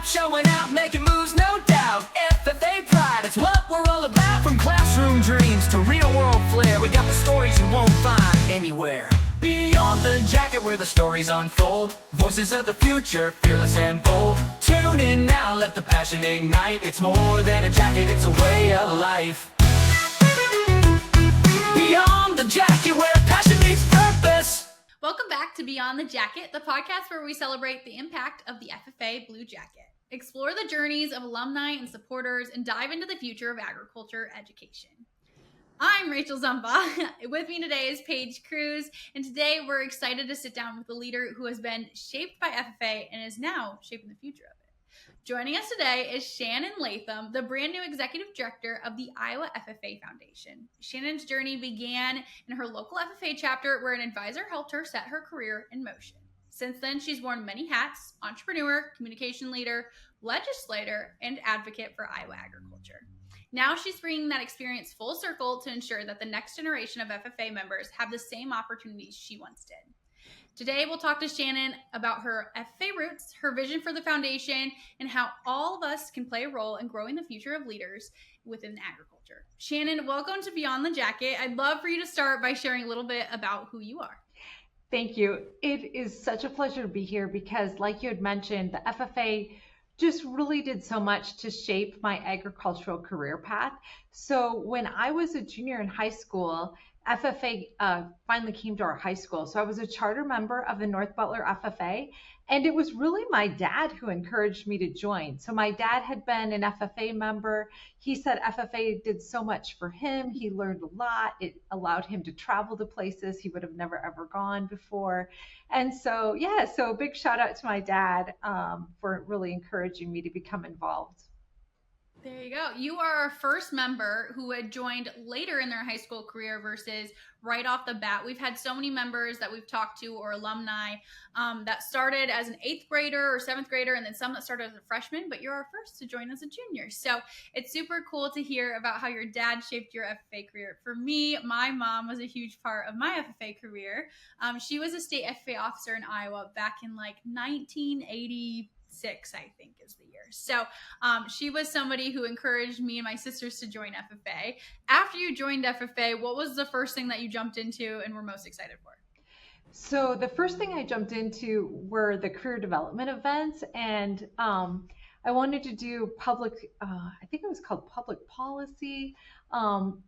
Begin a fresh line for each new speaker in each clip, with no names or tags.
showing out, making moves, no doubt. FFA pride, it's what we're all about. From classroom dreams to real world flair, we got the stories you won't find anywhere. Beyond the jacket where the stories unfold, voices of the future, fearless and bold. Tune in now, let the passion ignite. It's more than a jacket, it's a way of life. Beyond the jacket where passion meets purpose.
Welcome back to Beyond the Jacket, the podcast where we celebrate the impact of the FFA Blue Jacket, explore the journeys of alumni and supporters, and dive into the future of agriculture education. I'm Rachel Zumba. With me today is Paige Cruz, and today we're excited to sit down with a leader who has been shaped by FFA and is now shaping the future of it. Joining us today is Shannon Latham, the brand new executive director of the Iowa FFA Foundation. Shannon's journey began in her local FFA chapter, where an advisor helped her set her career in motion. Since then, she's worn many hats: entrepreneur, communication leader, legislator, and advocate for Iowa agriculture. Now she's bringing that experience full circle to ensure that the next generation of FFA members have the same opportunities she once did. Today, we'll talk to Shannon about her FFA roots, her vision for the foundation, and how all of us can play a role in growing the future of leaders within agriculture. Shannon, welcome to Beyond the Jacket. I'd love for you to start by sharing a little bit about who you are.
Thank you. It is such a pleasure to be here because, like you had mentioned, the FFA just really did so much to shape my agricultural career path. So when I was a junior in high school, FFA finally came to our high school. So I was a charter member of the North Butler FFA, and it was really my dad who encouraged me to join. So my dad had been an FFA member. He said FFA did so much for him. He learned a lot. It allowed him to travel to places he would have never ever gone before. And so, so a big shout out to my dad for really encouraging me to become involved.
There you go. You are our first member who had joined later in their high school career versus right off the bat. We've had so many members that we've talked to or alumni that started as an 8th grader or 7th grader, and then some that started as a freshman, but you're our first to join as a junior. So it's super cool to hear about how your dad shaped your FFA career. For me, my mom was a huge part of my FFA career. She was a state FFA officer in Iowa back in like 1986, I think is the year. So she was somebody who encouraged me and my sisters to join FFA. After you joined FFA, what was the first thing that you jumped into and were most excited for?
So the first thing I jumped into were the career development events, and I wanted to do public, I think it was called public policy, and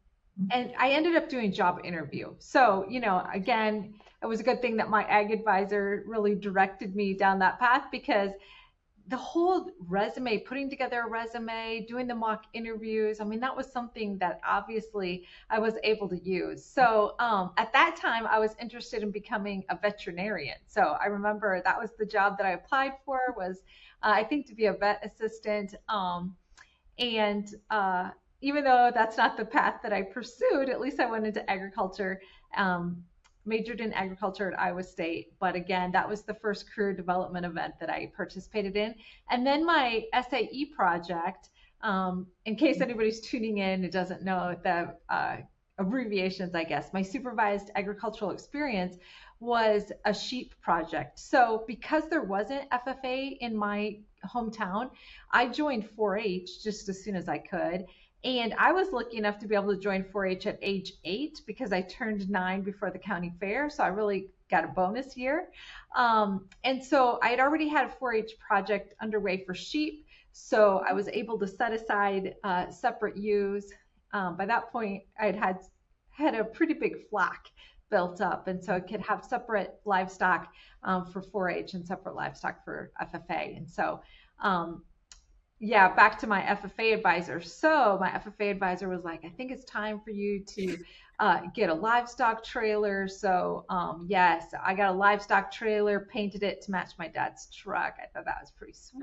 I ended up doing job interview. So, again, it was a good thing that my ag advisor really directed me down that path, because the whole resume, putting together a resume, doing the mock interviews, that was something that obviously I was able to use. So at that time, I was interested in becoming a veterinarian. So I remember that was the job that I applied for, was I think to be a vet assistant. And even though that's not the path that I pursued, at least I went into agriculture, majored in agriculture at Iowa State. But again, that was the first career development event that I participated in. And then my SAE project, in case anybody's tuning in and doesn't know the abbreviations, I guess, my supervised agricultural experience was a sheep project. So because there wasn't FFA in my hometown, I joined 4-H just as soon as I could. And I was lucky enough to be able to join 4-H at age 8 because I turned 9 before the county fair. So I really got a bonus year. And so I had already had a 4-H project underway for sheep. So I was able to set aside separate ewes. By that point, I had a pretty big flock built up. And so I could have separate livestock for 4-H and separate livestock for FFA. And so back to my FFA advisor. So my FFA advisor was like, I think it's time for you to get a livestock trailer. So yes, I got a livestock trailer, painted it to match my dad's truck. I thought that was pretty sweet.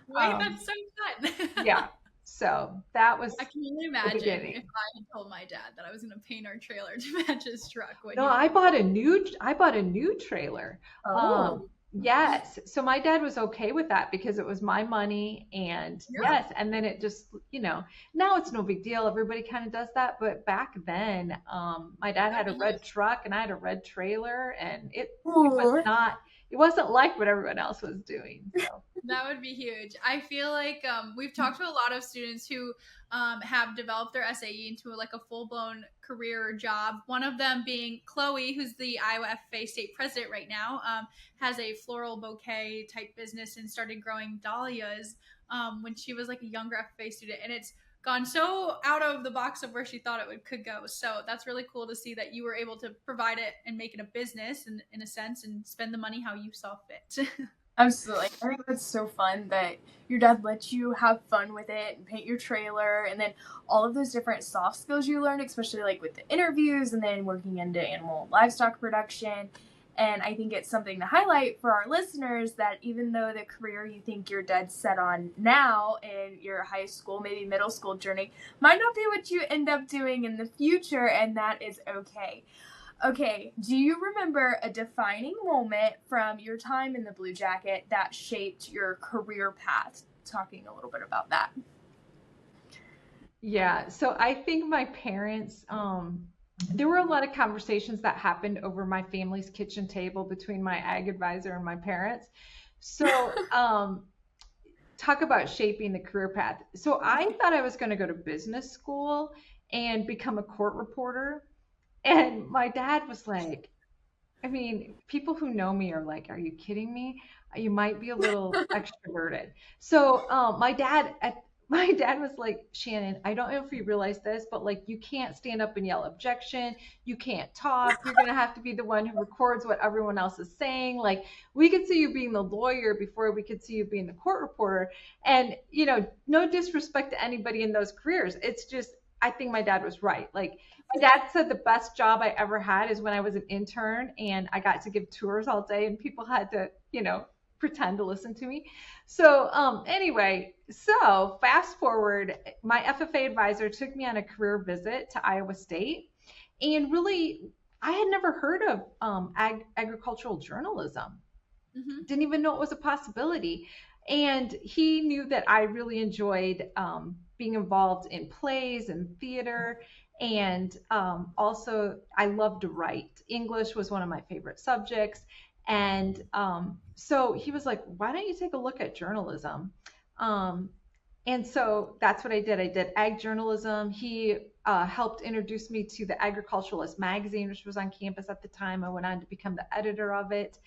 Wait, that's so fun.
Yeah. So that was.
I can only imagine if I had told my dad that I was going to paint our trailer to match his truck.
No, I bought a new trailer.
Oh.
Yes. So my dad was okay with that because it was my money, and yes. And then it just, now it's no big deal. Everybody kind of does that. But back then, my dad had a red truck and I had a red trailer, and it was not, it wasn't like what everyone else was doing. So
That would be huge. I feel like we've talked to a lot of students who have developed their SAE into like a full blown career or job. One of them being Chloe, who's the Iowa FFA state president right now, has a floral bouquet type business and started growing dahlias when she was like a younger FFA student, and it's gone so out of the box of where she thought could go. So that's really cool to see that you were able to provide it and make it a business in a sense and spend the money how you saw fit.
Absolutely. I think that's so fun that your dad lets you have fun with it and paint your trailer, and then all of those different soft skills you learned, especially like with the interviews and then working into animal livestock production. And I think it's something to highlight for our listeners that even though the career you think you're dead set on now in your high school, maybe middle school journey, might not be what you end up doing in the future, and that is okay. Okay, do you remember a defining moment from your time in the Blue Jacket that shaped your career path? Talking a little bit about that.
yeah, so I think my parents, there were a lot of conversations that happened over my family's kitchen table between my ag advisor and my parents. So, talk about shaping the career path. So I thought I was going to go to business school and become a court reporter. And my dad was like, I mean, people who know me are like, are you kidding me? You might be a little extroverted. So my dad was like, Shannon, I don't know if you realize this, but like you can't stand up and yell objection. You can't talk. You're gonna have to be the one who records what everyone else is saying. Like we could see you being the lawyer before we could see you being the court reporter. And no disrespect to anybody in those careers. It's just I think my dad was right. Like my dad said the best job I ever had is when I was an intern and I got to give tours all day and people had to, pretend to listen to me. So anyway, so fast forward, my FFA advisor took me on a career visit to Iowa State, and really, I had never heard of agricultural journalism.
Mm-hmm.
Didn't even know it was a possibility. And he knew that I really enjoyed being involved in plays and theater. And also, I loved to write. English was one of my favorite subjects. And so he was like, why don't you take a look at journalism? And so that's what I did. I did ag journalism. He helped introduce me to the Agriculturalist magazine, which was on campus at the time. I went on to become the editor of it.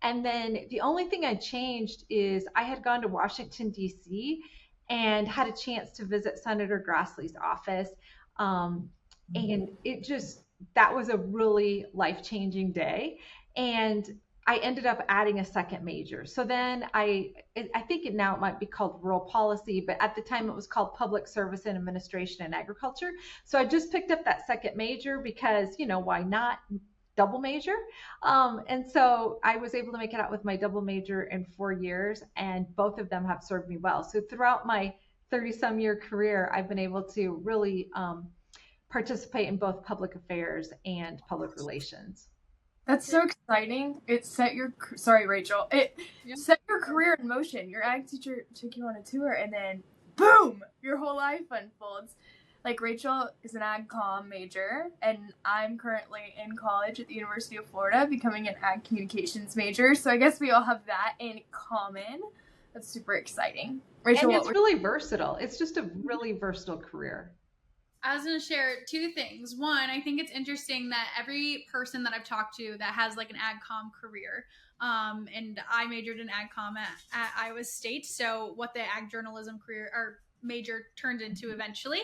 And then the only thing I changed is I had gone to Washington, D.C. and had a chance to visit Senator Grassley's office. And that was a really life-changing day. And I ended up adding a second major. So then I think now it might be called rural policy, but at the time it was called public service and administration and agriculture. So I just picked up that second major because, why not double major? And so I was able to make it out with my double major in 4 years, and both of them have served me well. So throughout my 30-some year career, I've been able to really participate in both public affairs and public relations.
That's so exciting. Sorry, Rachel. Set your career in motion. Your ag teacher took you on a tour and then boom, your whole life unfolds. Like Rachel is an ag comm major and I'm currently in college at the University of Florida becoming an ag communications major. So I guess we all have that in common. That's super exciting. Rachel,
and it's really versatile. It's just a really versatile career.
I was going to share 2 things. One, I think it's interesting that every person that I've talked to that has like an ag comm career, and I majored in ag comm at Iowa State, so what the ag journalism career or major turned into eventually.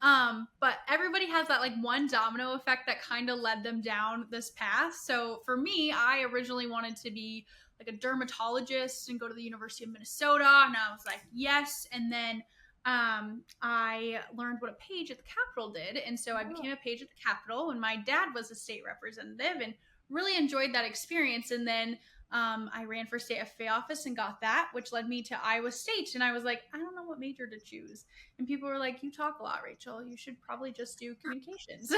But everybody has that like one domino effect that kind of led them down this path. So for me, I originally wanted to be like a dermatologist and go to the University of Minnesota, and I was like, yes. And then I learned what a page at the Capitol did. And so I became a page at the Capitol when my dad was a state representative and really enjoyed that experience. And then I ran for state FFA office and got that, which led me to Iowa State. And I was like, I don't know what major to choose. And people were like, you talk a lot, Rachel. You should probably just do communications.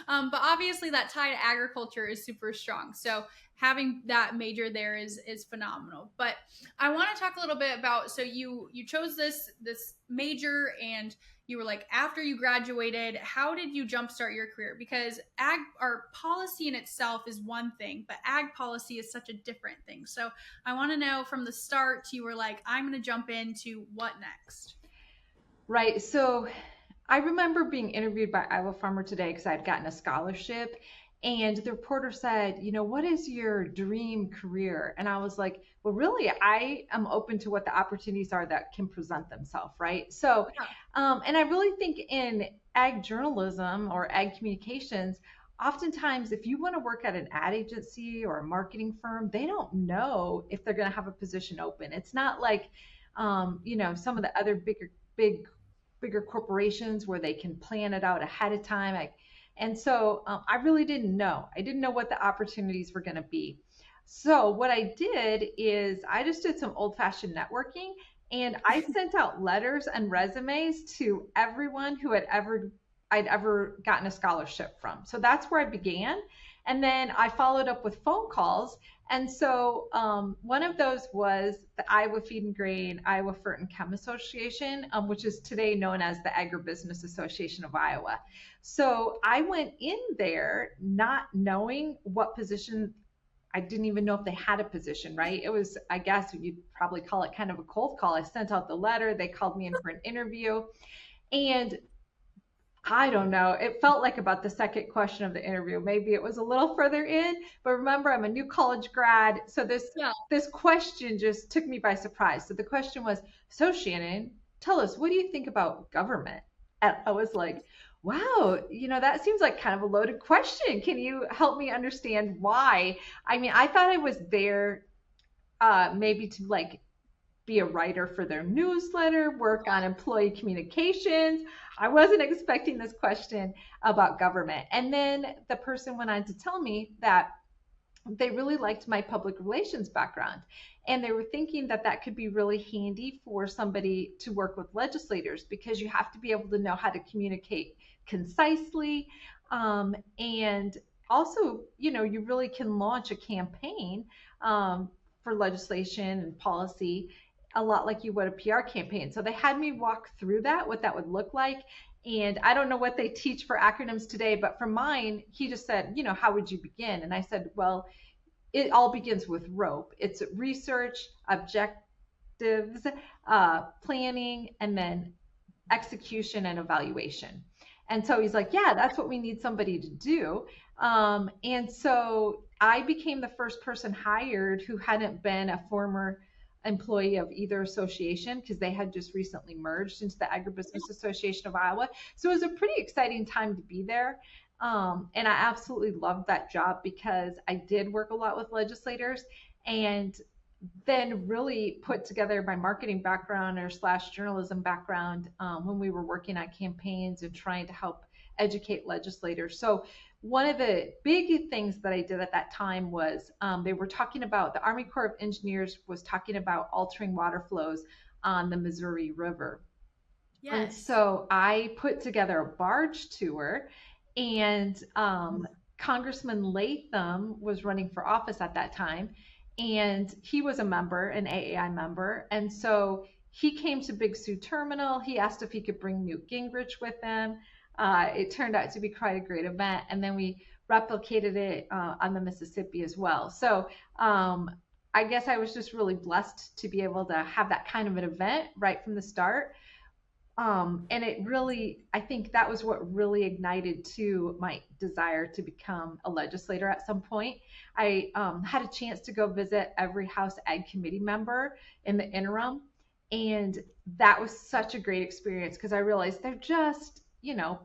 But obviously that tie to agriculture is super strong. So having that major there is phenomenal. But I want to talk a little bit about, so you chose this major and you were like, after you graduated, how did you jumpstart your career? Because ag or policy in itself is one thing, but ag policy is such a different thing. So I want to know from the start, you were like, I'm going to jump into what next?
Right. So I remember being interviewed by Iowa Farmer Today because I'd gotten a scholarship. And the reporter said, what is your dream career? And I was like, well, really, I am open to what the opportunities are that can present themselves, right? So, and I really think in ag journalism or ag communications, oftentimes if you want to work at an ad agency or a marketing firm, they don't know if they're going to have a position open. It's not like, some of the other bigger corporations where they can plan it out ahead of time. And so I really didn't know. I didn't know what the opportunities were going to be. So what I did is I just did some old-fashioned networking, and I sent out letters and resumes to everyone who I'd ever gotten a scholarship from. So that's where I began. And then I followed up with phone calls. And so one of those was the Iowa Feed and Grain, Iowa Fruit and Chem Association, which is today known as the Agribusiness Association of Iowa. So I went in there not knowing what position. I didn't even know if they had a position, right? It was, I guess you'd probably call it kind of a cold call. I sent out the letter. They called me in for an interview. And I don't know. It felt like about the second question of the interview. Maybe it was a little further in, but remember, I'm a new college grad. So this question just took me by surprise. So the question was, so Shannon, tell us, what do you think about government? And I was like, wow, that seems like kind of a loaded question. Can you help me understand why? I mean, I thought I was there maybe to like be a writer for their newsletter, work on employee communications. I wasn't expecting this question about government. And then the person went on to tell me that they really liked my public relations background. And they were thinking that that could be really handy for somebody to work with legislators because you have to be able to know how to communicate concisely. And also, you really can launch a campaign for legislation and policy a lot like you would a PR campaign. So they had me walk through that, what that would look like. And I don't know what they teach for acronyms today, but for mine, he just said, how would you begin? And I said, well, it all begins with ROPE. It's research, objectives, planning, and then execution and evaluation. And so he's like, yeah, that's what we need somebody to do. And so I became the first person hired who hadn't been a former employee of either association because they had just recently merged into the Agribusiness Association of Iowa. So it was a pretty exciting time to be there. And I absolutely loved that job because I did work a lot with legislators and then really put together my marketing background or / journalism background when we were working on campaigns and trying to help educate legislators. So one of the big things that I did at that time was they were talking about, the Army Corps of Engineers was talking about altering water flows on the Missouri River. Yes. And so I put together a barge tour, and Congressman Latham was running for office at that time, and he was a member, an AAI member. And so he came to Big Sioux Terminal. He asked if he could bring Newt Gingrich with him. It turned out to be quite a great event. And then we replicated it on the Mississippi as well. So I guess I was just really blessed to be able to have that kind of an event right from the start. And it really, I think that was what really ignited to my desire to become a legislator at some point. I had a chance to go visit every House Ag Committee member in the interim. And that was such a great experience because I realized they're just,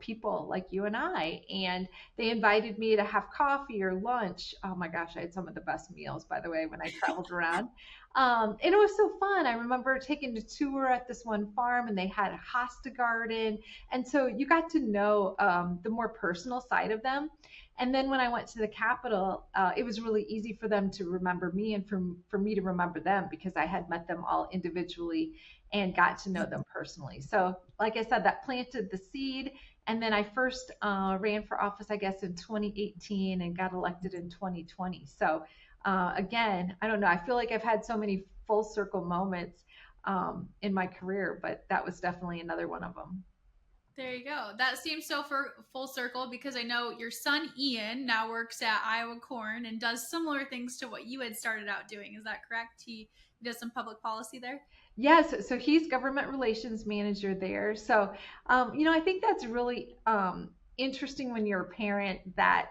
people like you and I, and they invited me to have coffee or lunch. Oh my gosh, I had some of the best meals, by the way, when I traveled around. And it was so fun. I remember taking a tour at this one farm and they had a hosta garden. And so you got to know the more personal side of them. And then when I went to the Capitol, it was really easy for them to remember me and for me to remember them because I had met them all individually and got to know them personally. So like I said, that planted the seed. And then I first ran for office, I guess, in 2018 and got elected in 2020. So again, I don't know. I feel like I've had so many full circle moments in my career, but that was definitely another one of them.
There you go. That seems so for full circle because I know your son Ian now works at Iowa Corn and does similar things to what you had started out doing. Is that correct? He does some public policy there.
Yes, so he's government relations manager there. So, I think that's really interesting when you're a parent that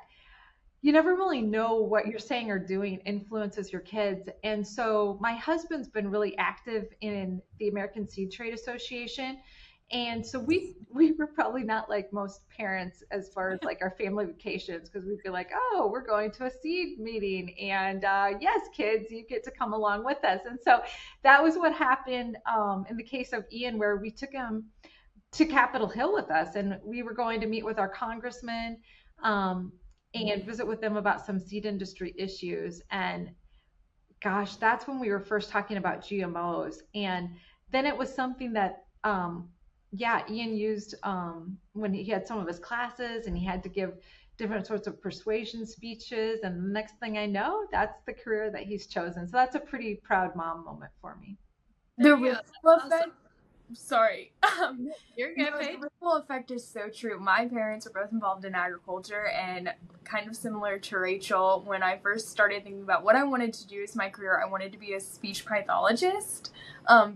you never really know what you're saying or doing influences your kids. And so my husband's been really active in the American Seed Trade Association. And so we were probably not like most parents as far as like our family vacations because we'd be like, oh, we're going to a seed meeting, and yes, kids, you get to come along with us. And so that was what happened in the case of Ian, where we took him to Capitol Hill with us, and we were going to meet with our congressman um, and visit with them about some seed industry issues. And gosh, that's when we were first talking about GMOs. And then it was something that, yeah, Ian used when he had some of his classes and he had to give different sorts of persuasion speeches. And the next thing I know, that's the career that he's chosen. So that's a pretty proud mom moment for me.
The
Yeah,
ripple
that's
effect.
awesome.
Sorry.
You're good, Paige.
The ripple effect is so true. My parents are both involved in agriculture, and kind of similar to Rachel, when I first started thinking about what I wanted to do as my career, I wanted to be a speech pathologist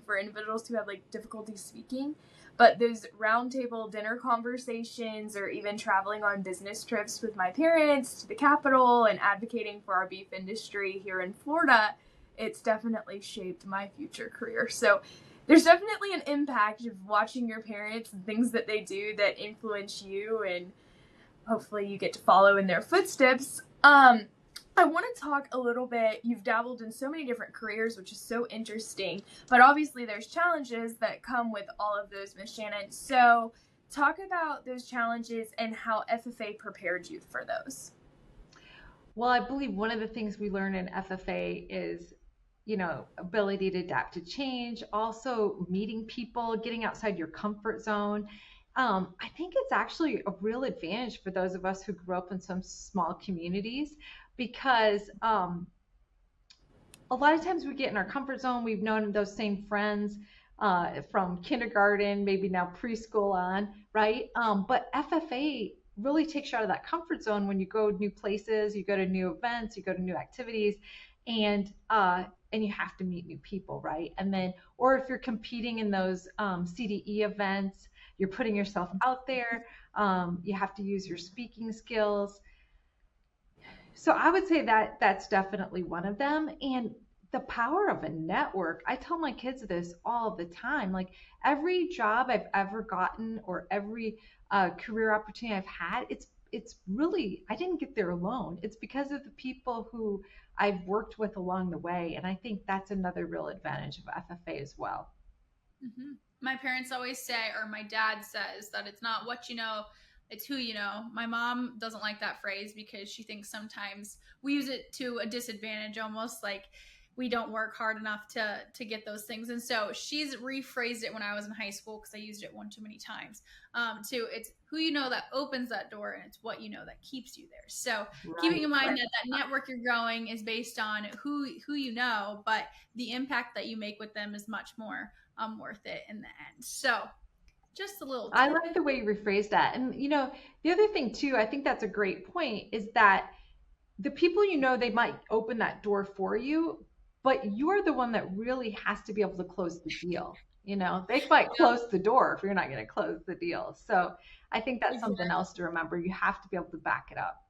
for individuals who had like difficulty speaking. But those roundtable dinner conversations, or even traveling on business trips with my parents to the Capitol and advocating for our beef industry here in Florida, it's definitely shaped my future career. So there's definitely an impact of watching your parents and things that they do that influence you, and hopefully you get to follow in their footsteps. I want to talk a little bit. You've dabbled in so many different careers, which is so interesting, but obviously there's challenges that come with all of those, Miss Shannon. So talk about those challenges and how FFA prepared you for those.
Well, I believe one of the things we learn in FFA is, ability to adapt to change, also meeting people, getting outside your comfort zone. I think it's actually a real advantage for those of us who grew up in some small communities because a lot of times we get in our comfort zone. We've known those same friends from kindergarten, maybe now preschool on, right? But FFA really takes you out of that comfort zone when you go new places, you go to new events, you go to new activities, and you have to meet new people, right? And then, or if you're competing in those CDE events, you're putting yourself out there. You have to use your speaking skills. So I would say that that's definitely one of them. And the power of a network. I tell my kids this all the time. Like every job I've ever gotten or every career opportunity I've had, it's really I didn't get there alone. It's because of the people who I've worked with along the way, and I think that's another real advantage of FFA as well.
Hmm. My parents always say, or my dad says, that it's not what you know, it's who you know. My mom doesn't like that phrase because she thinks sometimes we use it to a disadvantage, almost like we don't work hard enough to get those things. And so she's rephrased it when I was in high school because I used it one too many times. To it's who you know that opens that door, and it's what you know that keeps you there. So keeping in mind that that network you're growing is based on who you know, but the impact that you make with them is much more worth it in the end. So just a little
I
tip.
like the way you rephrase that. And the other thing too, I think that's a great point, is that the people they might open that door for you, but you're the one that really has to be able to close the deal. They might close the door if you're not going to close the deal. So I think that's something else to remember. You have to be able to back it up.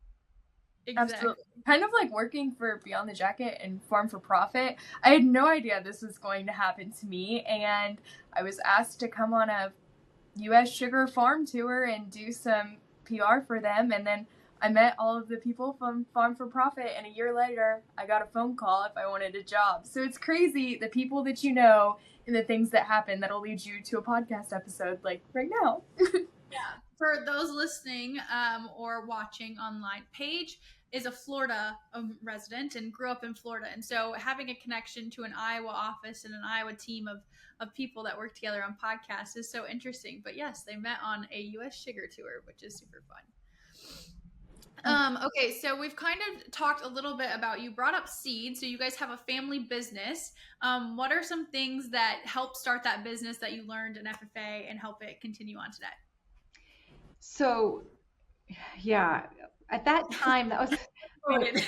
Exactly.
Absolutely. Kind of like working for Beyond the Jacket and Farm for Profit. I had no idea this was going to happen to me, and I was asked to come on a U.S. sugar farm tour and do some PR for them, and then I met all of the people from Farm for Profit, and a year later, I got a phone call if I wanted a job. So it's crazy, the people that you know and the things that happen that'll lead you to a podcast episode like right now.
Yeah. For those listening or watching online, Paige is a Florida resident and grew up in Florida. And so having a connection to an Iowa office and an Iowa team of people that work together on podcasts is so interesting. But yes, they met on a U.S. sugar tour, which is super fun. Okay, so we've kind of talked a little bit about, you brought up seed, so you guys have a family business. What are some things that help start that business that you learned in FFA and help it continue on today?
So yeah, at that time, that was,
Loaded.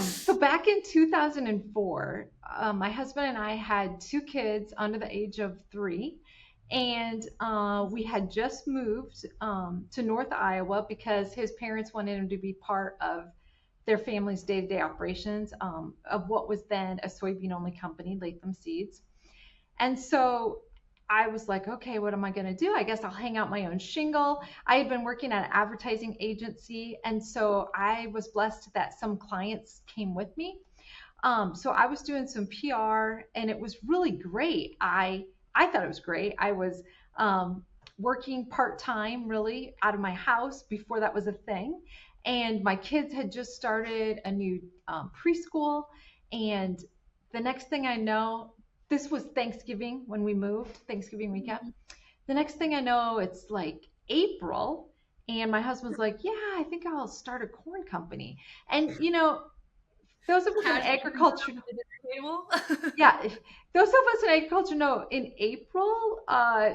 so back in 2004, my husband and I had two kids under the age of 3, and we had just moved to North Iowa because his parents wanted him to be part of their family's day-to-day operations of what was then a soybean-only company, Latham Seeds. And so I was like, okay, what am I going to do? I guess I'll hang out my own shingle. I had been working at an advertising agency, and so I was blessed that some clients came with me. So I was doing some PR, and it was really great. I thought it was great. I was working part time, really, out of my house before that was a thing, and my kids had just started a new preschool, and the next thing I know, this was Thanksgiving when we moved, Thanksgiving weekend. The next thing I know, it's like April, and my husband's like, "Yeah, I think I'll start a corn company." And those of us in
Casual
agriculture,
at the dinner table.
yeah, if those of us in agriculture know in April,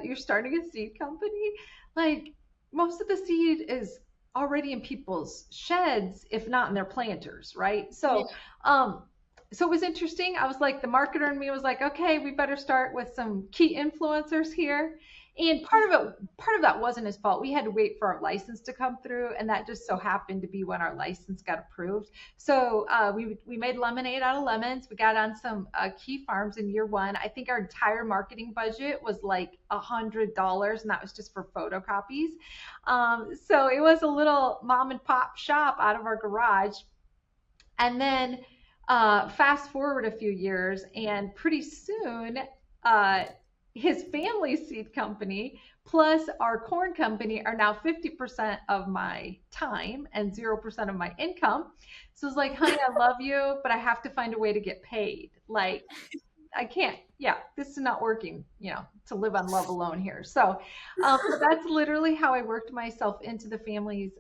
you're starting a seed company. Like most of the seed is already in people's sheds, if not in their planters, right?
Yeah.
Um, so it was interesting. I was like, the marketer in me was like, okay, we better start with some key influencers here. And part of that wasn't his fault. We had to wait for our license to come through, and that just so happened to be when our license got approved. So we made lemonade out of lemons. We got on some key farms in year one. I think our entire marketing budget was like $100, and that was just for photocopies. So it was a little mom and pop shop out of our garage. And then fast forward a few years, and pretty soon, uh, his family seed company plus our corn company are now 50% of my time and 0% of my income. So it's like, honey, I love you, but I have to find a way to get paid. Like, I can't, yeah, this is not working, to live on love alone here. So that's literally how I worked myself into the family's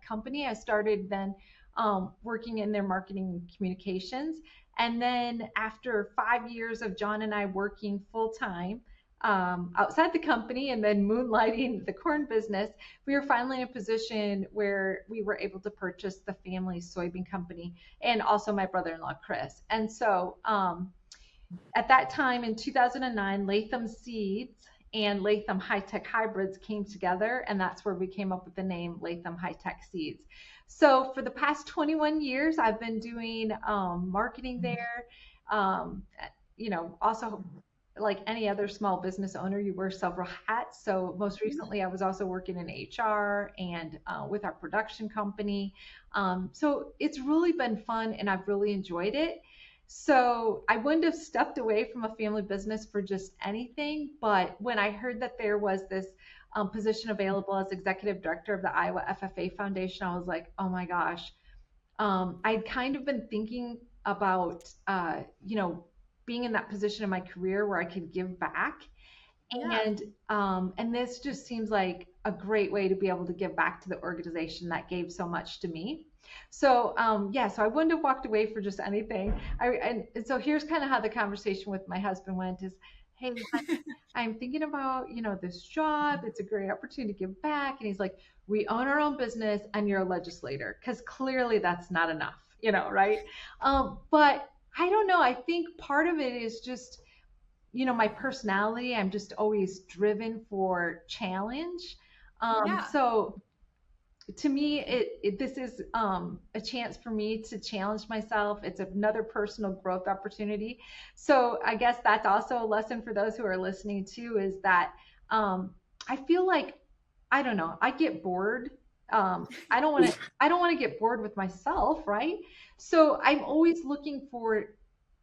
company. I started then working in their marketing and communications. And then after 5 years of John and I working full time outside the company and then moonlighting the corn business, we were finally in a position where we were able to purchase the family's soybean company and also my brother-in-law, Chris. And so, at that time in 2009, Latham Seeds and Latham High Tech Hybrids came together, and that's where we came up with the name Latham High Tech Seeds. So for the past 21 years, I've been doing marketing there. Um, also like any other small business owner, you wear several hats. So most recently, I was also working in HR and with our production company. So it's really been fun, and I've really enjoyed it. So I wouldn't have stepped away from a family business for just anything. But when I heard that there was this position available as executive director of the Iowa FFA Foundation, I was like, oh my gosh. I'd kind of been thinking about, being in that position in my career where I could give back.
Yeah.
And this just seems like a great way to be able to give back to the organization that gave so much to me. So I wouldn't have walked away for just anything. And so here's kind of how the conversation with my husband went is, hey, I'm thinking about, this job. It's a great opportunity to give back. And he's like, we own our own business and you're a legislator, because clearly that's not enough, right? But I don't know. I think part of it is just, my personality. I'm just always driven for challenge.
Yeah.
So to me, this is a chance for me to challenge myself. It's another personal growth opportunity. So I guess that's also a lesson for those who are listening too, is that I feel like, I don't know, I get bored. I don't want to get bored with myself, right? So I'm always looking for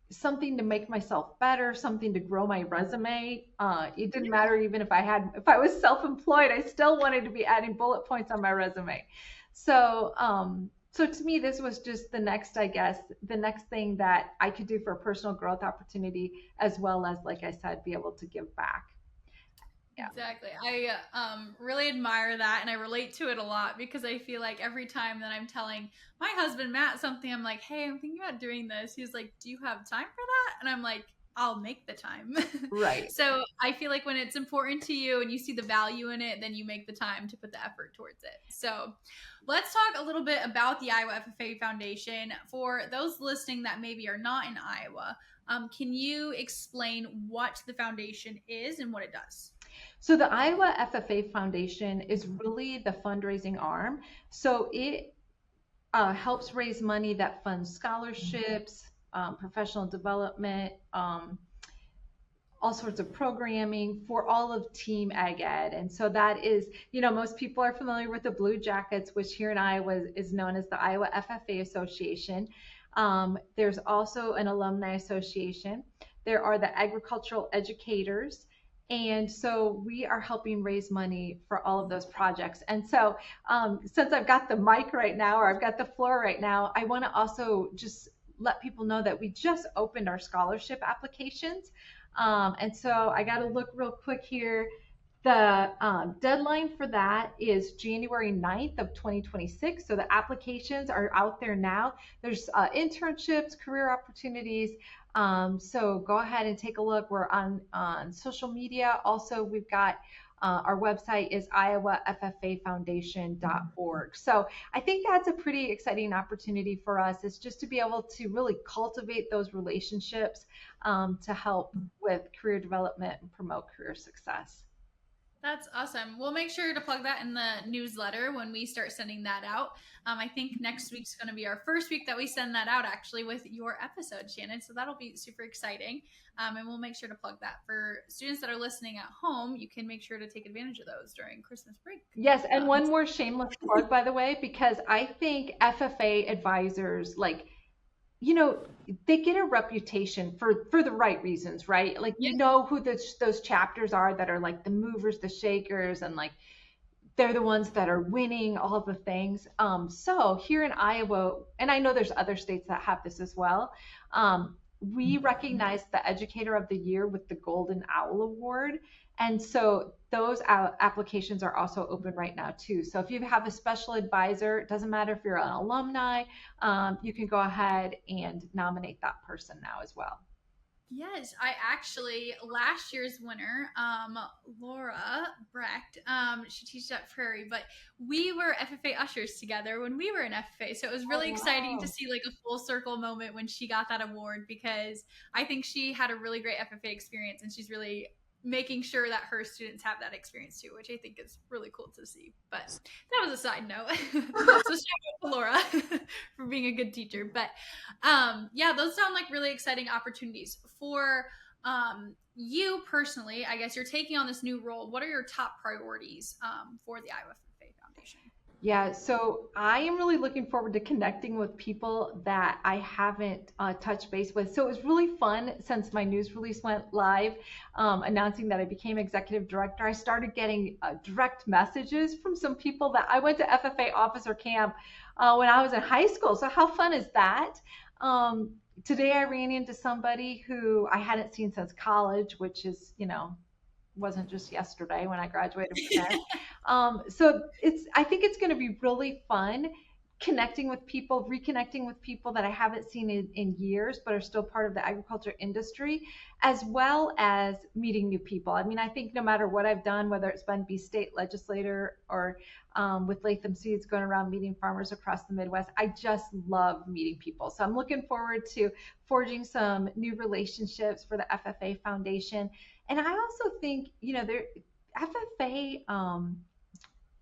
something to make myself better, something to grow my resume. It didn't matter even if I was self-employed, I still wanted to be adding bullet points on my resume. So to me, this was just the next thing that I could do for a personal growth opportunity, as well as, like I said, be able to give back. Yeah.
Exactly. I really admire that, and I relate to it a lot because I feel like every time that I'm telling my husband Matt something, I'm like, "Hey, I'm thinking about doing this." He's like, "Do you have time for that?" And I'm like, I'll make the time.
Right.
So I feel like when it's important to you and you see the value in it, then you make the time to put the effort towards it. So let's talk a little bit about the Iowa FFA Foundation. For those listening that maybe are not in Iowa, can you explain what the foundation is and what it does?
So the Iowa FFA Foundation is really the fundraising arm. So it helps raise money that funds scholarships, professional development, all sorts of programming for all of Team Ag Ed. And so that is, most people are familiar with the Blue Jackets, which here in Iowa is known as the Iowa FFA Association. There's also an alumni association. There are the agricultural educators. And so we are helping raise money for all of those projects. And so since I've got the mic right now, or I've got the floor right now, I want to also just let people know that we just opened our scholarship applications. And so I got to look real quick here. The deadline for that is January 9th of 2026. So the applications are out there now. There's internships, career opportunities. So go ahead and take a look. We're on social media. Also, we've got our website is iowaffafoundation.org. So I think that's a pretty exciting opportunity for us, is just to be able to really cultivate those relationships to help with career development and promote career success.
That's awesome. We'll make sure to plug that in the newsletter when we start sending that out. I think next week's going to be our first week that we send that out, actually, with your episode, Shannon. So that'll be super exciting. And we'll make sure to plug that for students that are listening at home. You can make sure to take advantage of those during Christmas break.
Yes. And one more shameless plug, by the way, because I think FFA advisors, they get a reputation for the right reasons, right? Like, who those chapters are that are like the movers, the shakers, and like they're the ones that are winning all the things. So here in Iowa, and I know there's other states that have this as well, we recognize the Educator of the Year with the Golden Owl Award. And so those applications are also open right now too. So if you have a special advisor, it doesn't matter if you're an alumni, you can go ahead and nominate that person now as well.
Yes, I actually, last year's winner, Laura Brecht, she teaches at Prairie, but we were FFA ushers together when we were in FFA. So it was really exciting to see like a full circle moment when she got that award, because I think she had a really great FFA experience, and she's really making sure that her students have that experience too, which I think is really cool to see. But that was a side note. So shout out to Laura for being a good teacher. But yeah, those sound like really exciting opportunities for you personally. I guess you're taking on this new role. What are your top priorities for the Iowa FFA Foundation?
Yeah, so I am really looking forward to connecting with people that I haven't touched base with. So it was really fun since my news release went live announcing that I became executive director. I started getting direct messages from some people that I went to FFA officer camp when I was in high school. So how fun is that? Today I ran into somebody who I hadn't seen since college, which is, wasn't just yesterday when I graduated from there. So I think it's going to be really fun reconnecting with people that I haven't seen in years, but are still part of the agriculture industry, as well as meeting new people. I mean, I think no matter what I've done, whether it's been be state legislator or with Latham Seeds going around meeting farmers across the Midwest, I just love meeting people. So I'm looking forward to forging some new relationships for the FFA Foundation. And I also think, FFA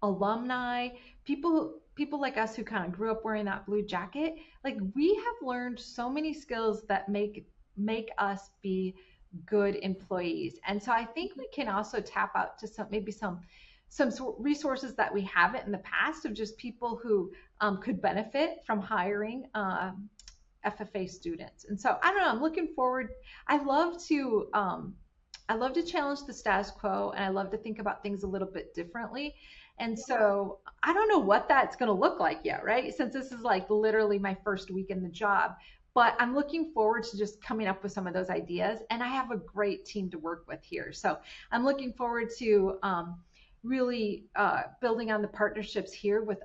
alumni, people like us who kind of grew up wearing that blue jacket, like we have learned so many skills that make us be good employees. And so I think we can also tap out to some resources that we haven't in the past, of just people who could benefit from hiring FFA students. And so I don't know, I'm looking forward. I love to challenge the status quo, and I love to think about things a little bit differently. And so I don't know what that's going to look like yet, right? Since this is like literally my first week in the job, but I'm looking forward to just coming up with some of those ideas. And I have a great team to work with here. So I'm looking forward to really building on the partnerships here with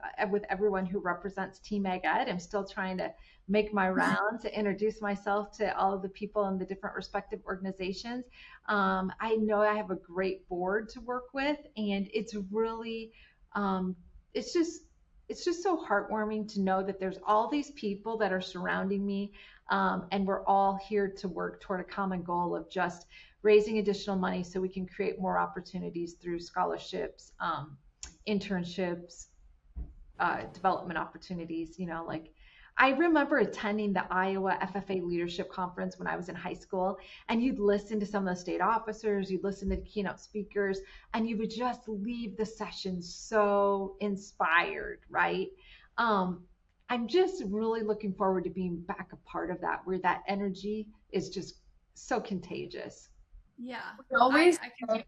everyone who represents Team Ag Ed. I'm still trying to make my rounds and introduce myself to all of the people in the different respective organizations. I know I have a great board to work with, and it's really, it's just so heartwarming to know that there's all these people that are surrounding me, and we're all here to work toward a common goal of just raising additional money so we can create more opportunities through scholarships, internships, development opportunities. Like I remember attending the Iowa FFA Leadership Conference when I was in high school, and you'd listen to some of the state officers, you'd listen to the keynote speakers, and you would just leave the session so inspired, right? I'm just really looking forward to being back a part of that, where that energy is just so contagious.
Yeah.
We always
I can
say,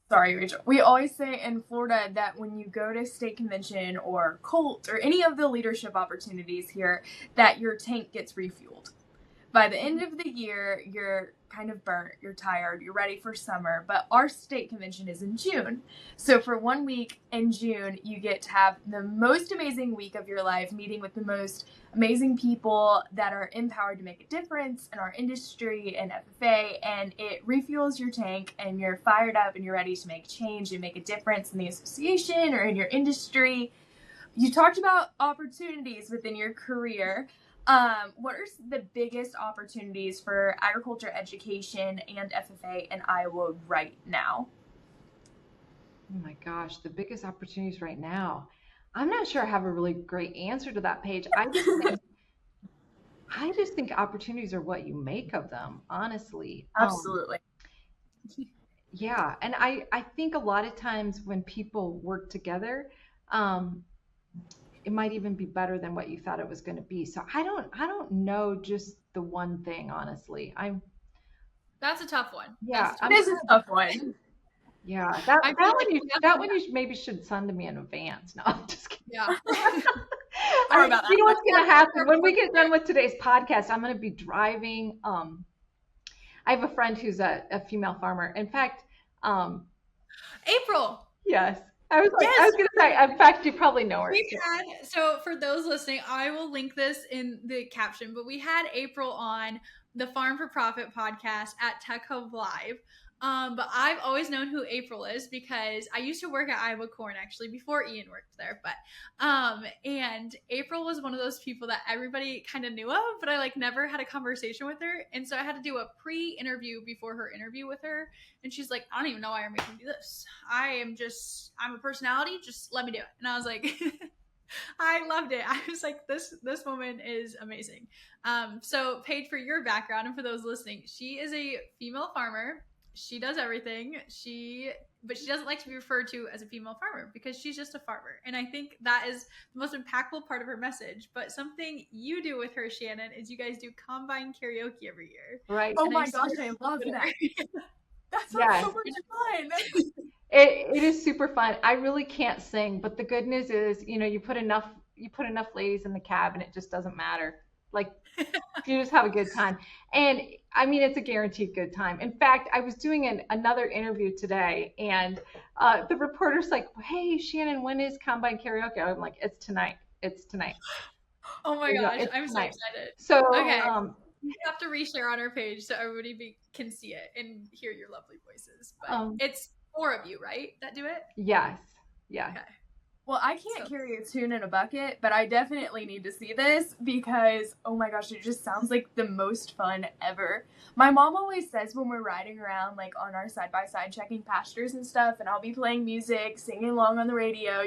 sorry, Rachel. We always say in Florida that when you go to state convention or COLT or any of the leadership opportunities here, that your tank gets refueled. By the end of the year, you're kind of burnt, you're tired, you're ready for summer, but our state convention is in June. So for 1 week in June, you get to have the most amazing week of your life, meeting with the most amazing people that are empowered to make a difference in our industry and FFA, and it refuels your tank, and you're fired up and you're ready to make change and make a difference in the association or in your industry. You talked about opportunities within your career. What are the biggest opportunities for agriculture education and FFA in Iowa right now?
Oh my gosh, the biggest opportunities right now. I'm not sure I have a really great answer to that, Paige. I just think opportunities are what you make of them, honestly.
Absolutely.
Yeah, and I think a lot of times when people work together, it might even be better than what you thought it was going to be. So I don't know just the one thing, honestly.
That's a tough one.
Yeah,
This is a tough one.
Yeah,
I feel like
that one you maybe should send to me in advance. No, I'm just kidding.
Yeah.
Sorry about
You know
that.
what's going to happen when we get done with today's podcast? I'm going to be driving. I have a friend who's a female farmer. In fact,
April.
yes. I was
Yes.
going to say, in fact, you probably know her.
So for those listening, I will link this in the caption, but we had April on the Farm for Profit podcast at Tech Hub Live. But I've always known who April is because I used to work at Iowa Corn actually before Ian worked there. But and April was one of those people that everybody kind of knew of, but I never had a conversation with her. And so I had to do a pre-interview before her interview with her. And she's like, I don't even know why you're making me do this. I'm a personality, just let me do it. And I was like, I loved it. I was like, this woman is amazing. So Paige, for your background and for those listening, she is a female farmer. She does everything. But she doesn't like to be referred to as a female farmer because she's just a farmer. And I think that is the most impactful part of her message. But something you do with her, Shannon, is you guys do combine karaoke every year.
Right.
Oh my gosh, I love that. That sounds
Yes.
so much fun.
It is super fun. I really can't sing, but the good news is, you put enough ladies in the cab and it just doesn't matter. You just have a good time. And I mean, it's a guaranteed good time. In fact, I was doing another interview today, and the reporter's like, hey, Shannon, when is Combine Karaoke? I'm like, it's tonight.
Oh my gosh, I'm so excited.
So,
okay. You have to reshare on our page so everybody can see it and hear your lovely voices. But it's 4 of you, right, that do it?
Yes. Yeah.
Okay.
Well, I can't carry a tune in a bucket, but I definitely need to see this because, oh my gosh, it just sounds like the most fun ever. My mom always says when we're riding around, on our side-by-side checking pastures and stuff, and I'll be playing music, singing along on the radio,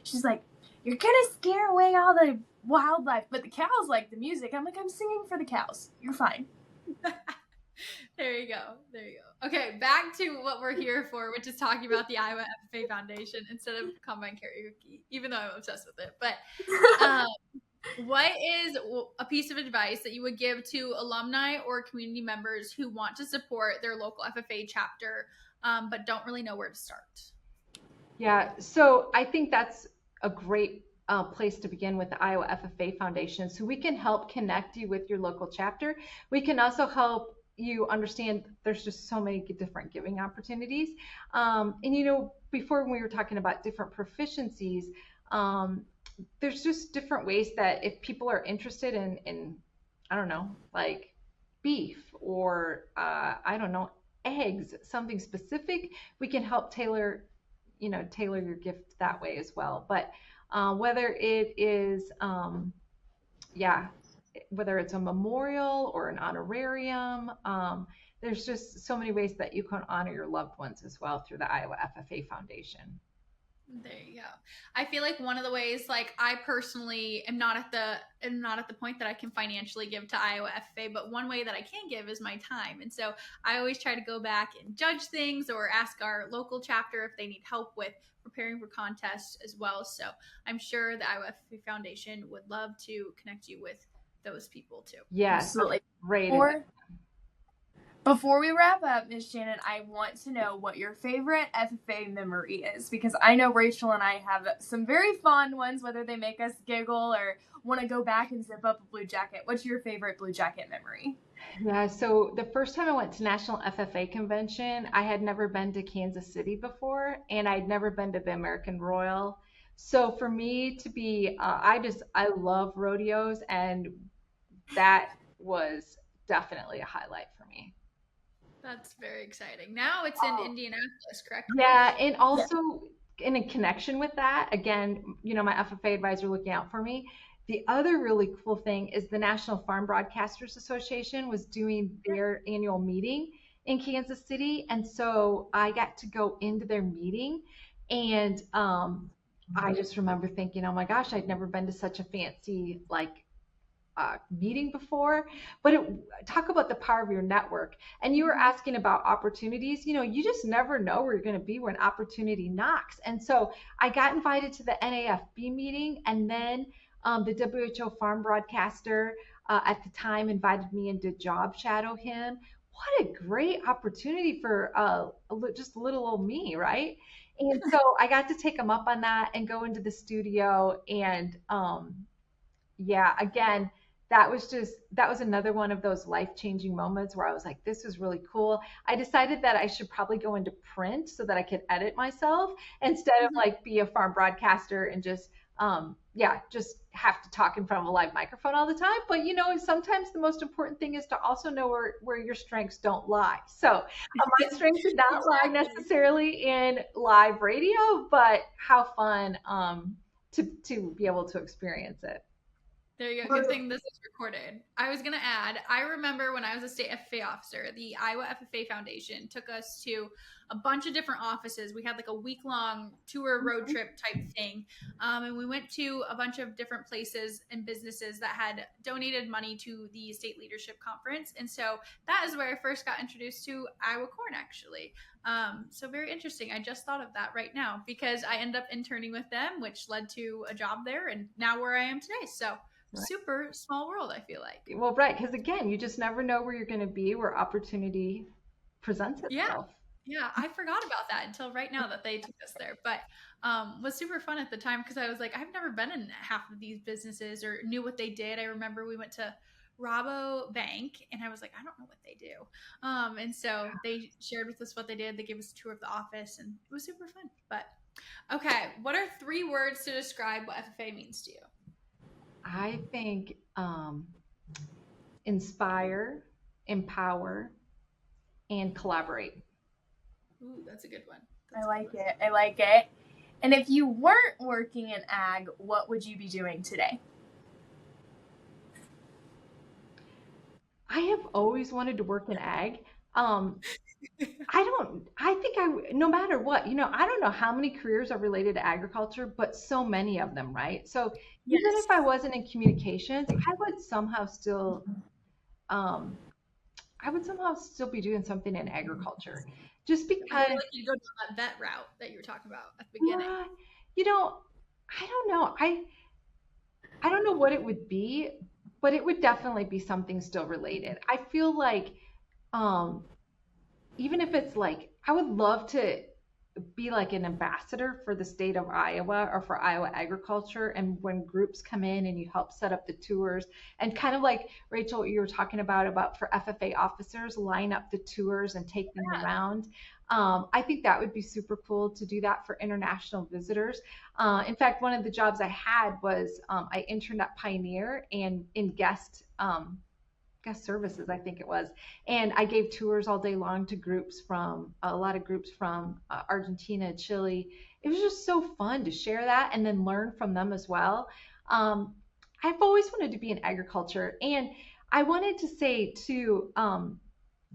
she's like, you're gonna scare away all the wildlife, but the cows like the music. I'm like, I'm singing for the cows. You're fine.
There you go. Okay, back to what we're here for, which is talking about the Iowa FFA Foundation instead of Combine Karaoke, even though I'm obsessed with it. But what is a piece of advice that you would give to alumni or community members who want to support their local FFA chapter, but don't really know where to start?
Yeah, so I think that's a great place to begin with the Iowa FFA Foundation. So we can help connect you with your local chapter. We can also help you understand there's just so many different giving opportunities. And before when we were talking about different proficiencies, there's just different ways that if people are interested in I don't know, like beef or I don't know, eggs, something specific, we can help tailor your gift that way as well. But whether it is yeah, whether it's a memorial or an honorarium, there's just so many ways that you can honor your loved ones as well through the Iowa FFA Foundation.
There you go. I feel like one of the ways, like I personally am not at the point that I can financially give to Iowa FFA, but one way that I can give is my time. And so I always try to go back and judge things or ask our local chapter if they need help with preparing for contests as well. So I'm sure the Iowa FFA Foundation would love to connect you with those people too.
Yes,
Absolutely.
great.
Before we wrap up, Ms. Shannon, I want to know what your favorite FFA memory is, because I know Rachel and I have some very fond ones, whether they make us giggle or want to go back and zip up a blue jacket. What's your favorite blue jacket memory?
Yeah, so the first time I went to National FFA Convention, I had never been to Kansas City before, and I'd never been to the American Royal. So for me to be, I love rodeos, and that was definitely a highlight for me.
That's very exciting. Now it's in Indianapolis, correct?
Yeah, and also in a connection with that, again, my FFA advisor looking out for me. The other really cool thing is the National Farm Broadcasters Association was doing their annual meeting in Kansas City, and so I got to go into their meeting, and I just remember thinking, oh my gosh, I'd never been to such a fancy meeting before. But talk about the power of your network. And you were asking about opportunities. You just never know where you're going to be when opportunity knocks. And so I got invited to the NAFB meeting, and then the WHO farm broadcaster at the time invited me in to job shadow him. What a great opportunity for just little old me, right? And so I got to take him up on that and go into the studio. And yeah, again, that was another one of those life-changing moments where I was like, this is really cool. I decided that I should probably go into print so that I could edit myself instead of be a farm broadcaster and just just have to talk in front of a live microphone all the time. But sometimes the most important thing is to also know where your strengths don't lie. So my strengths did not lie necessarily in live radio, but how fun to be able to experience it.
There you go. Good thing this is recorded. I was going to add, I remember when I was a state FFA officer, the Iowa FFA Foundation took us to a bunch of different offices. We had like a week-long tour road trip type thing. And we went to a bunch of different places and businesses that had donated money to the state leadership conference. And so that is where I first got introduced to Iowa Corn, actually. So very interesting. I just thought of that right now because I ended up interning with them, which led to a job there and now where I am today. So super small world, I feel like.
Well, right, because again, you just never know where you're going to be, where opportunity presents itself.
Yeah, I forgot about that until right now that they took us there. But was super fun at the time because I was like, I've never been in half of these businesses or knew what they did. I remember we went to Rabo Bank and I was like, I don't know what they do. And so they shared with us what they did. They gave us a tour of the office and it was super fun. But okay, what are 3 words to describe what FFA means to you?
I think inspire, empower, and collaborate.
Ooh, that's a good one.
I like it. And if you weren't working in ag, what would you be doing today?
I have always wanted to work in ag. No matter what, I don't know how many careers are related to agriculture, but so many of them, right? So even if I wasn't in communications, I would somehow still be doing something in agriculture. Just because
I feel like you go down that vet route that you were talking about at the beginning.
I don't know. I don't know what it would be, but it would definitely be something still related. I feel like even if it's I would love to be like an ambassador for the state of Iowa or for Iowa agriculture. And when groups come in and you help set up the tours, and kind of like Rachel, what you were talking about for FFA officers, line up the tours and take them around. I think that would be super cool to do that for international visitors. In fact, one of the jobs I had was I interned at Pioneer and in guest services, I think it was. And I gave tours all day long to groups from a lot of groups from Argentina, Chile. It was just so fun to share that and then learn from them as well. I've always wanted to be in agriculture. And I wanted to say too,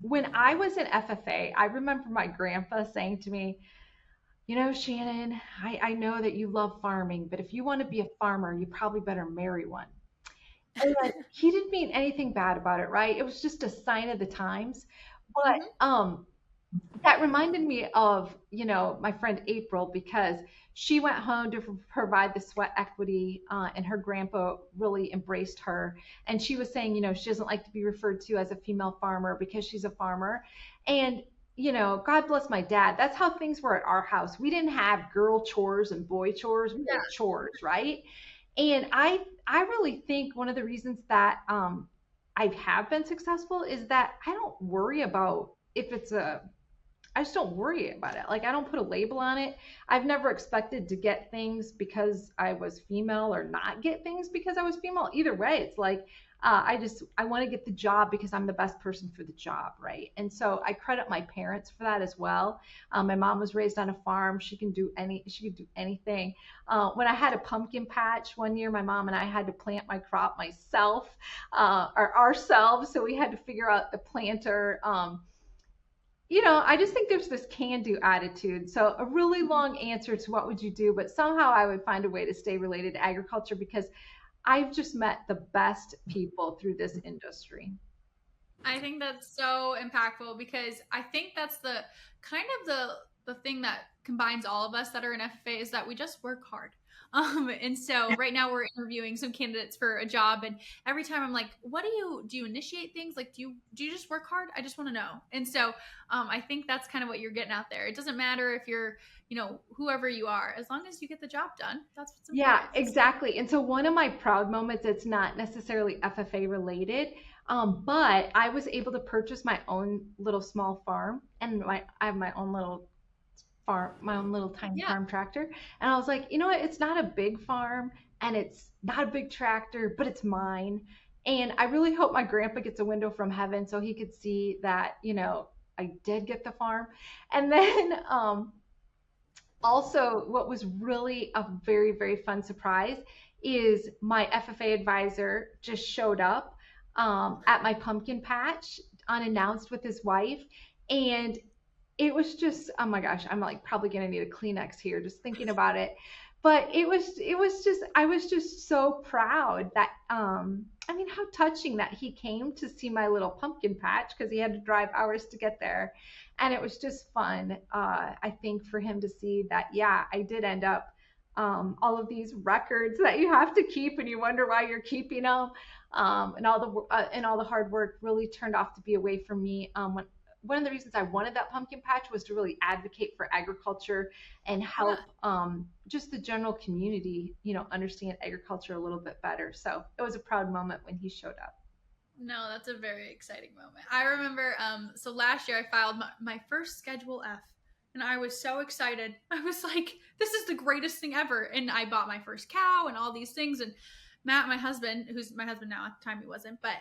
when I was in FFA, I remember my grandpa saying to me, you know, Shannon, I know that you love farming, but if you want to be a farmer, you probably better marry one. And he didn't mean anything bad about it, right? It was just a sign of the times. But that reminded me of, you know, my friend April, because she went home to provide the sweat equity, and her grandpa really embraced her. And she was saying, you know, she doesn't like to be referred to as a female farmer because she's a farmer. And, you know, God bless my dad. That's how things were at our house. We didn't have girl chores and boy chores. We had chores, right? And I really think one of the reasons that I have been successful is that I don't worry about if it's I just don't worry about it. Like, I don't put a label on it. I've never expected to get things because I was female or not get things because I was female. Either way, it's like, I want to get the job because I'm the best person for the job, right? And so I credit my parents for that as well. My mom was raised on a farm. She could do anything. When I had a pumpkin patch one year, my mom and I had to plant my crop myself, or ourselves. So we had to figure out the planter. You know, I just think there's this can-do attitude. So a really long answer to what would you do, but somehow I would find a way to stay related to agriculture because I've just met the best people through this industry.
I think that's so impactful because I think that's the kind of the thing that combines all of us that are in FFA is that we just work hard. And so right now we're interviewing some candidates for a job, and every time I'm like, what do you initiate things? Like, do you just work hard? I just want to know. And so I think that's kind of what you're getting out there. It doesn't matter if you're, you know, whoever you are, as long as you get the job done. That's what's important.
Yeah, exactly. And so one of my proud moments, it's not necessarily FFA related, but I was able to purchase my own little small farm, and I have my own little farm, my own little tiny farm tractor. And I was like, you know what? It's not a big farm and it's not a big tractor, but it's mine. And I really hope my grandpa gets a window from heaven so he could see that, you know, I did get the farm. And then also what was really a very, very fun surprise is my FFA advisor just showed up at my pumpkin patch unannounced with his wife. And it was just, oh my gosh, I'm like probably gonna need a Kleenex here just thinking about it. But it was just, I was just so proud that, I mean, how touching that he came to see my little pumpkin patch because he had to drive hours to get there. And it was just fun, I think, for him to see that, yeah, I did end up, all of these records that you have to keep and you wonder why you're keeping them, and all the hard work really turned out to be a way for me, one of the reasons I wanted that pumpkin patch was to really advocate for agriculture and help just the general community, you know, understand agriculture a little bit better. So it was a proud moment when he showed up.
No, that's a very exciting moment. I remember, so last year I filed my first Schedule F, and I was so excited. I was like, this is the greatest thing ever. And I bought my first cow and all these things. And Matt, my husband, who's my husband now, at the time he wasn't, but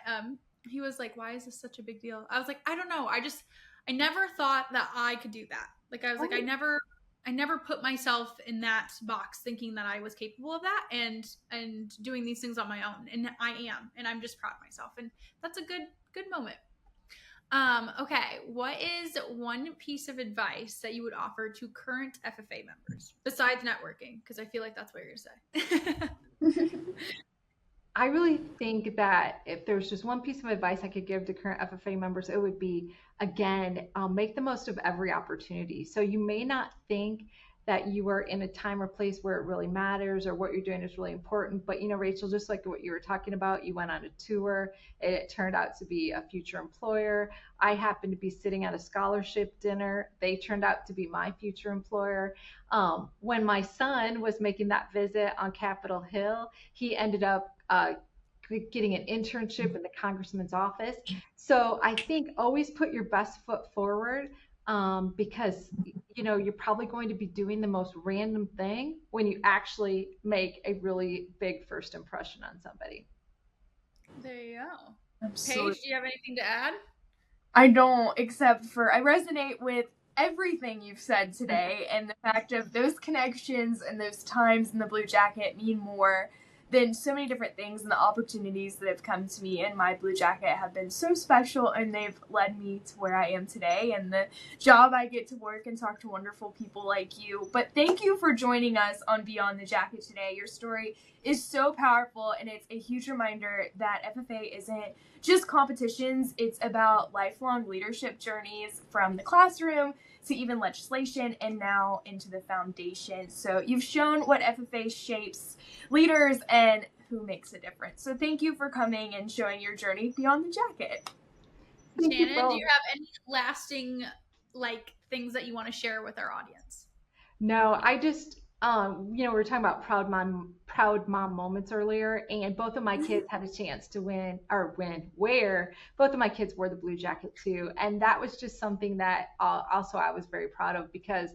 he was like, why is this such a big deal? I was like, I don't know. I never thought that I could do that. Like, I was like, I never put myself in that box thinking that I was capable of that and doing these things on my own. And I am, and I'm just proud of myself. And that's a good moment. Okay. What is one piece of advice that you would offer to current FFA members besides networking? Because I feel like that's what you're going to say.
I really think that if there's just one piece of advice I could give to current FFA members, it would be, again, make the most of every opportunity. So you may not think that you are in a time or place where it really matters or what you're doing is really important. But, Rachel, just like what you were talking about, you went on a tour. It turned out to be a future employer. I happened to be sitting at a scholarship dinner. They turned out to be my future employer. When my son was making that visit on Capitol Hill, he ended up getting an internship in the congressman's office. So I think always put your best foot forward, because you're probably going to be doing the most random thing when you actually make a really big first impression on somebody.
There you go.
Absolutely.
Paige, do you have anything to add?
I don't, except for I resonate with everything you've said today, and the fact of those connections and those times in the Blue Jacket mean more than so many different things, and the opportunities that have come to me in my Blue Jacket have been so special, and they've led me to where I am today and the job I get to work and talk to wonderful people like you. But thank you for joining us on Beyond the Jacket today. Your story is so powerful, and it's a huge reminder that FFA isn't just competitions. It's about lifelong leadership journeys from the classroom to even legislation and now into the foundation. So you've shown what FFA shapes leaders and who makes a difference. So thank you for coming and showing your journey beyond the jacket.
Shannon, do you have any lasting things that you want to share with our audience?
No, I just, we were talking about proud mom moments earlier, and both of my kids had a chance to wear. Both of my kids wore the Blue Jacket too, and that was just something that also I was very proud of, because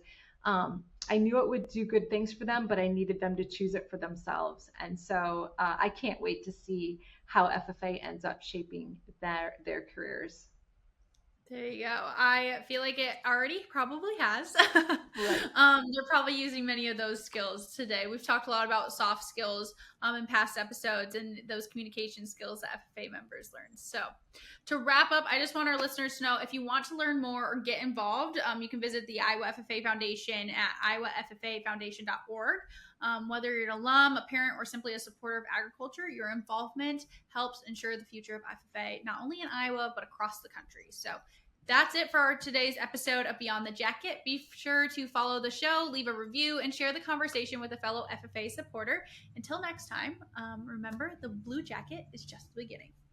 I knew it would do good things for them, but I needed them to choose it for themselves. And so I can't wait to see how FFA ends up shaping their careers.
There you go. I feel like it already probably has.
Right.
They're probably using many of those skills today. We've talked a lot about soft skills in past episodes and those communication skills that FFA members learn. So to wrap up, I just want our listeners to know, if you want to learn more or get involved, you can visit the Iowa FFA Foundation at iowaffafoundation.org. Whether you're an alum, a parent, or simply a supporter of agriculture, your involvement helps ensure the future of FFA, not only in Iowa, but across the country. So that's it for today's episode of Beyond the Jacket. Be sure to follow the show, leave a review, and share the conversation with a fellow FFA supporter. Until next time, remember, the Blue Jacket is just the beginning.